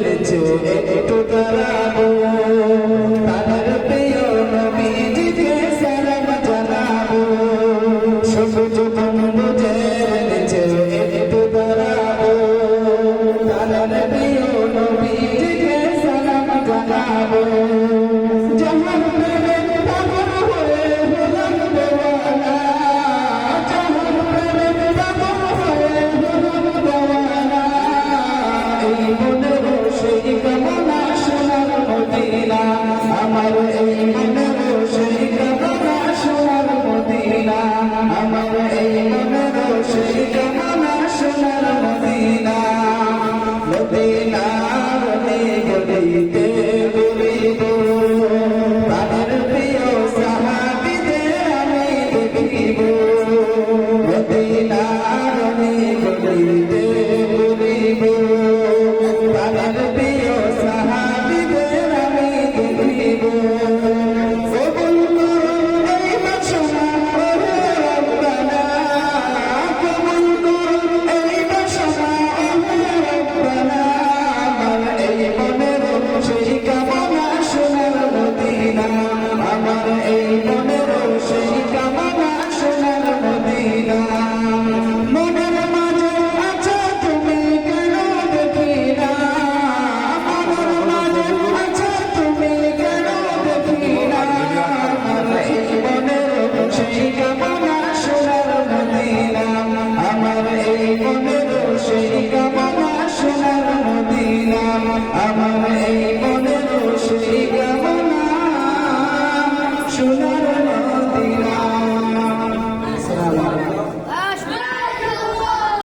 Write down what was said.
নিচু একটু দাঁড়াবো তাদের প্রিয় নবীজিকে সালাম জানাবো সবুজ গম্বুজের নিচে একটু দাঁড়াবো তাদের প্রিয় নবীজিকে সালাম জানাবো জাহান প্রেমের পাগল হয়ে হলাম দেওয়ানা জাহান প্রেমের পাগল হয়ে হলাম দেওয়ানা এই মনের সেই কামনা সোনার মদিনা আমার এই মনের সেই কামনা সোনার মদিনা আমার এই মনের সেই কামনা সোনার মদিনা মদিনার গলিতে গলিব তাদের প্রিয় সাহাবীদের আমি দেখিব মদিনার গলিতে গলিব তাদের প্রিয় সাহাবীদের আমি দেখিব কবুল করুন এই বাসনা ওহে রব্বানা কবুল করুন এই বাসনা ওহে রব্বানা আমার এই মনের সেই কামনা সোনার মদিনা আমার এই মনের সেই কামনা সোনার মদিনা মনের মাঝে আছো তুমি কেন দেখি না মনের মাঝে আছো তুমি কেন দেখি না আমার এই মনের সেই কামনা সোনার মদিনা আমার এই মনের সেই কামনা সোনার মদিনা আমার এই